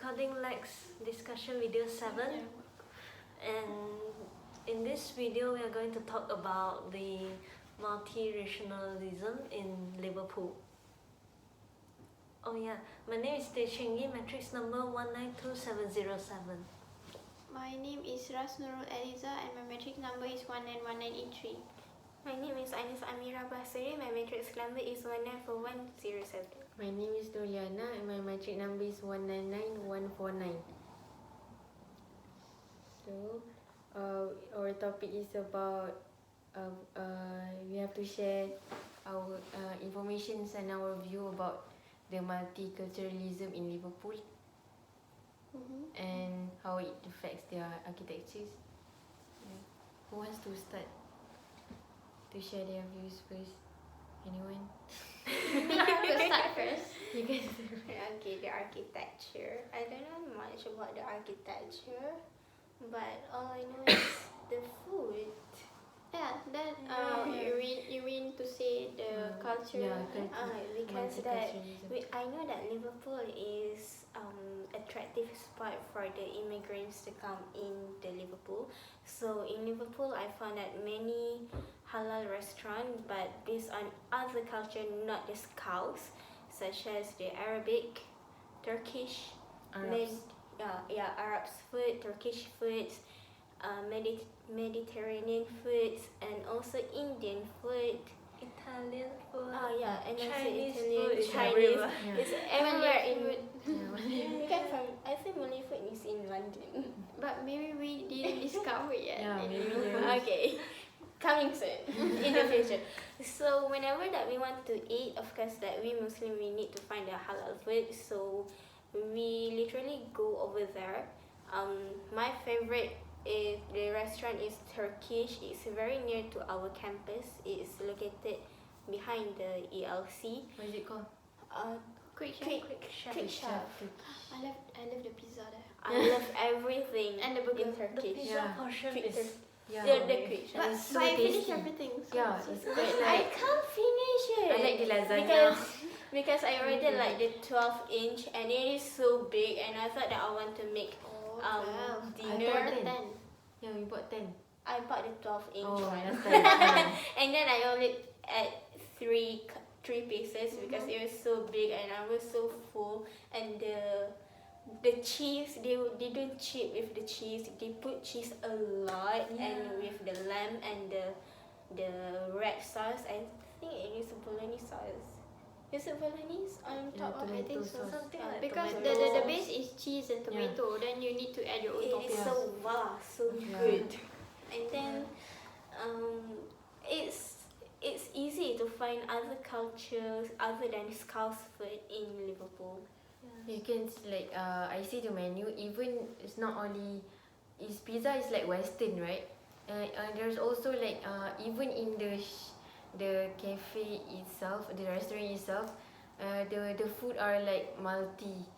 recording LAX discussion video 7, and in this video we are going to talk about the multiracialism in Liverpool. Oh yeah, my name is Teh Chingy, matrix number 192707. My name is Rasnurul Eliza and my matrix number is 191983. My name is Anis Amira Basri, my matrix number is 194107. My name is Doriana and my matric number is 199149. So, our topic is about we have to share our information and our view about the multiculturalism in Liverpool and how it affects their architectures. Yeah. Who wants to start to share their views first? Anyone? You have to start first. You guys. Okay, the architecture. I don't know much about the architecture, but all I know is the food. Yeah, that you mean to say the culture? Yeah, Because that I know that Liverpool is attractive spot for the immigrants to come in the Liverpool. So in Liverpool, I found that many halal restaurant, but based on other culture, not the cows, such as the Arabic, Turkish, Arabs. Arabs food, Turkish foods, Mediterranean foods, and also Indian food. Italian food, And Chinese also Italian, food, Chinese. Yeah. It's everywhere in. Yeah. You can find. I think Malay food is in London. But maybe we didn't discover yet. Yeah, in maybe Liverpool. there is. Okay, coming soon in the future. So whenever that we want to eat, of course that we Muslim, we need to find the halal food. So we literally go over there. My favorite is the restaurant is Turkish. It's very near to our campus. It's located behind the ELC. What is it called? Quick Chef. Quick Chef. I love the pizza there. I love everything And the burger. in The Turkish. pizza Yeah. portion Quick is Chef. Yeah. The Quick Chef. But, it's so I finished tasty. everything. So Yeah, so it's good. quite I like. can't finish it. I like the lasagna. Because I ordered like the 12-inch and it is so big, and I thought that I want to make Wow. dinner. I bought 10. Yeah, we bought 10. I bought the 12-inch Oh, one. last time. Yeah. And then I only ate three pieces because it was so big and I was so full. And the cheese, they don't cheat with the cheese. They put cheese a lot, and with the lamb and the red sauce. I think it is bolognese sauce. Is it bolognese on Yeah, top of I it? think so. something like Because tomato the sauce. base is cheese and tomato, then you need to add your own It toppings. is so so Yeah. good. And then it's easy to find other cultures other than Scouse food in Liverpool. You can like I see the menu. Even it's not only pizza is like Western, right? There's also like even in the cafe itself, the restaurant itself, the food are like multi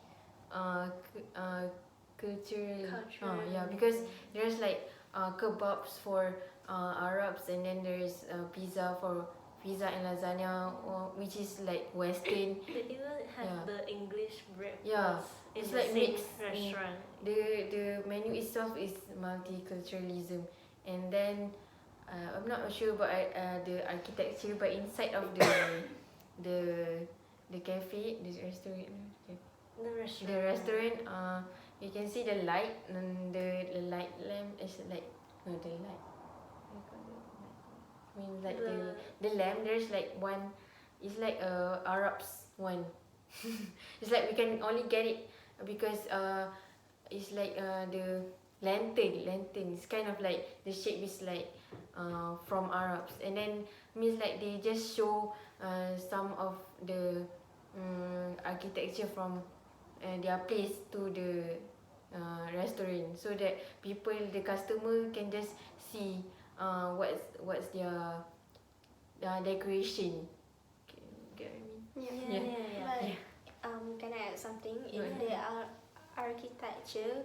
cultural. Yeah, because there's like kebabs for Arabs, and then there's pizza and lasagna, which is like Western. They even have the English breakfast. Yeah, in it's the like same mixed. restaurant. The menu itself is multiculturalism, and then I'm not sure about the architecture, but inside of the cafe, the restaurant, The the restaurant, you can see the light, and the light lamp is like no, the light. What do you call it? I mean, like the lamp. There's like one. It's like Arab's one. It's like we can only get it because it's like the lantern. It's kind of like the shape is like from Arabs, and then means like they just show some of the architecture from their place to the restaurant, so that the customer can just see what's their decoration. Get what I mean? Yeah. But can I add something? In the architecture,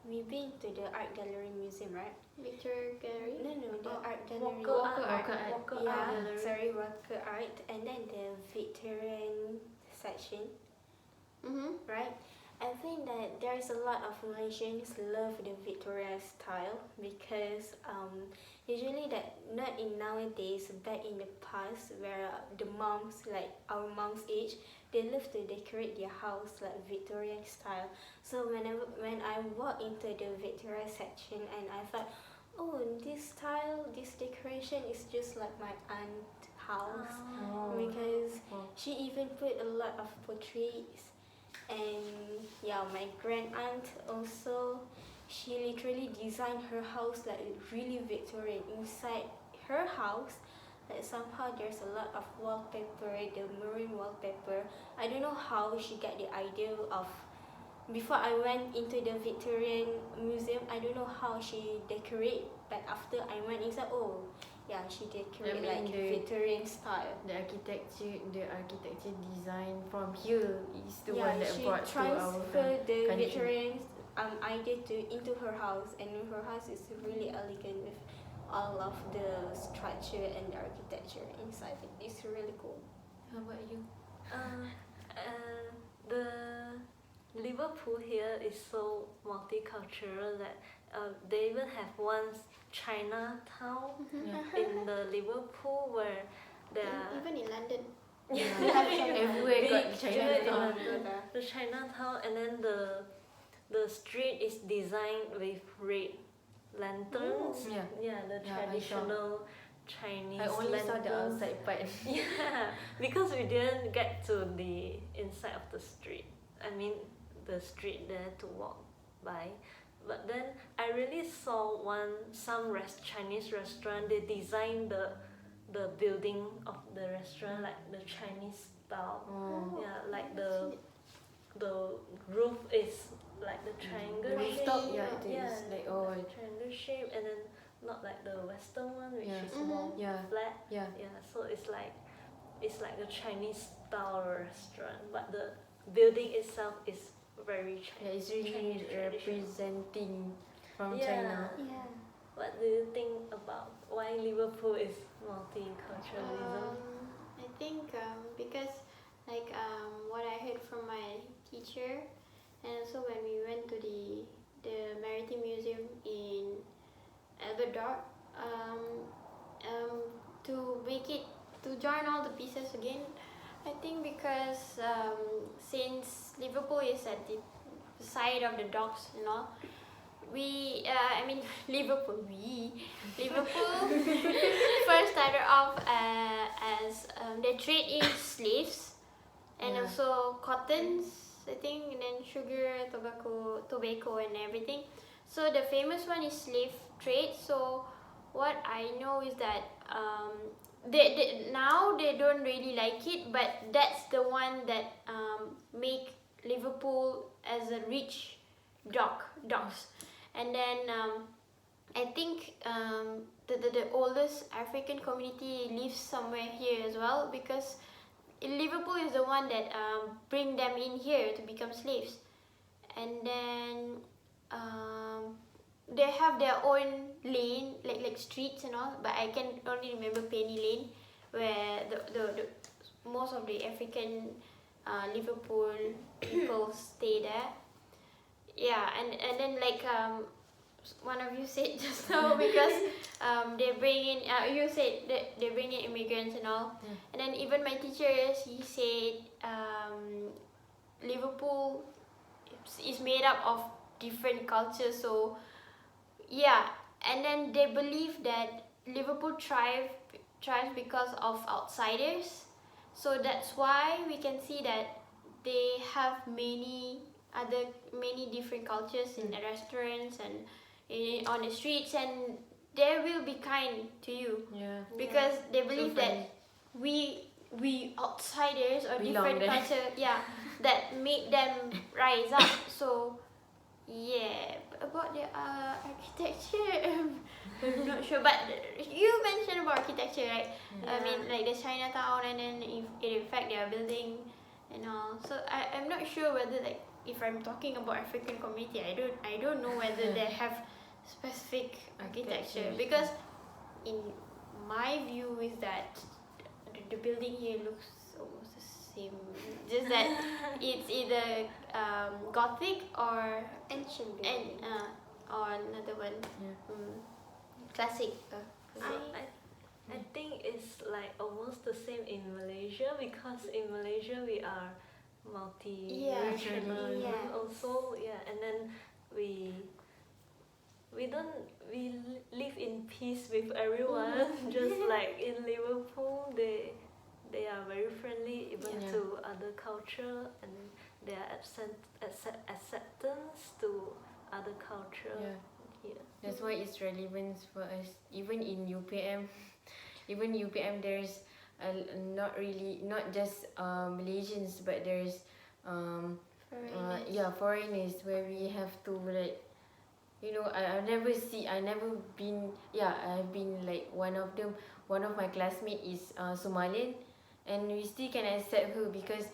we've been to the art gallery museum, right? Victoria Gallery. No, the art gallery. Walker art. Walker Yeah, Art Gallery. sorry, Walker Art, and then the Victorian section, right? I think that there's a lot of Malaysians love the Victoria style because usually that not in nowadays, back in the past where the moms, like our mom's age, they love to decorate their house like Victorian style. So when I walk into the Victoria section and I thought, oh, this style, this decoration is just like my aunt house Oh. because Oh. she even put a lot of portraits. And yeah, my grand aunt also, she literally designed her house like really Victorian. Inside her house, like somehow there's a lot of wallpaper, the maroon wallpaper. I don't know how she got the idea of. Before I went into the Victorian museum, I don't know how she decorate. But after I went inside, oh yeah, she decorate I mean like the- Victorian style. The architecture design from here is the Yeah, one that she brought to our transferred the country. Victorian idea into her house, and her house is really elegant with all of the structure and the architecture inside it. It's really cool. How about you? The Liverpool here is so multicultural that they even have one Chinatown Yeah. in the Liverpool where there are Even in London. Yeah. We have Chinatown. Everywhere got big Chinatown. the Chinatown, and then the street is designed with red lanterns. Yeah. Yeah, the Yeah, I saw. traditional Chinese I only saw the lanterns. outside part. Yeah, because we didn't get to the inside of the street. I mean, the street there to walk by. But then I really saw some Chinese restaurant. They designed the building of the restaurant like the Chinese style. Oh. Yeah, like the roof is like the triangle The shape. rooftop, yeah, it Yeah, is like oh triangle shape, and then not like the Western one, which Yeah. is more yeah, flat. yeah. Yeah, so it's like a Chinese style restaurant, but the building itself is very Yeah, it's Chinese really tradition. representing from Yeah. China. Yeah. What do you think about why Liverpool is multiculturalism? I think because like what I heard from my teacher, and also when we went to the Maritime Museum in Albert Dock, to make it to join all the pieces again. I think because since Liverpool is at the side of the docks and all, Liverpool first started off as they trade in slaves and Yeah. also cottons, I think, and then sugar, tobacco and everything. So the famous one is slave trade. So what I know is that they now they don't really like it, but that's the one that make Liverpool as a rich docks. And then I think the oldest African community lives somewhere here as well, because Liverpool is the one that bring them in here to become slaves. And then they have their own lane, like streets and all, but I can only remember Penny Lane, where the most of the African Liverpool people stay there. Yeah, and then like one of you said just now, because they bring in you said that they bring in immigrants and all. Yeah. And then even my teacher, he said Liverpool is made up of different cultures. So yeah, and then they believe that Liverpool thrives because of outsiders. So that's why we can see that they have many different cultures in the restaurants and on the streets, and they will be kind to you Yeah. because they believe So that we outsiders or Belong different there. culture, yeah, that make them rise up. So yeah, about the architecture, I'm not sure. But you mentioned about architecture, right? Yeah. I mean, like the Chinatown, and then in fact they are building and all. So I'm not sure whether, like, if I'm talking about African community, I don't know whether they have specific architecture, Architecture. because in my view is that the building here looks almost the same. just that it's either Gothic or Ancient and building. or another one. Yeah. Classic. So I think it's like almost the same in Malaysia, because in Malaysia we are multi-racial Yeah. also, and then we live in peace with everyone. Just like in Liverpool, they are very friendly even Yeah. to other culture, and they are acceptance to other culture Yeah. here. That's why it's relevant for us. Even in UPM, there's not just Malaysians, but there's foreigners, where we have to like, I've never been, I've been like one of them. One of my classmates is Somalian, and we still can accept her because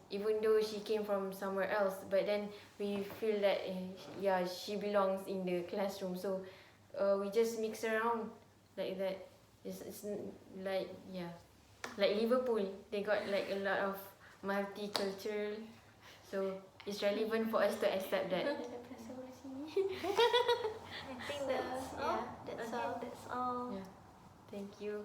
even though she came from somewhere else, but then we feel that she belongs in the classroom, so we just mix around like that. It's like, like Liverpool, they got like a lot of multicultural, so it's relevant for us to accept that. I think that's all. That's I all. think that's all. Yeah. Thank you.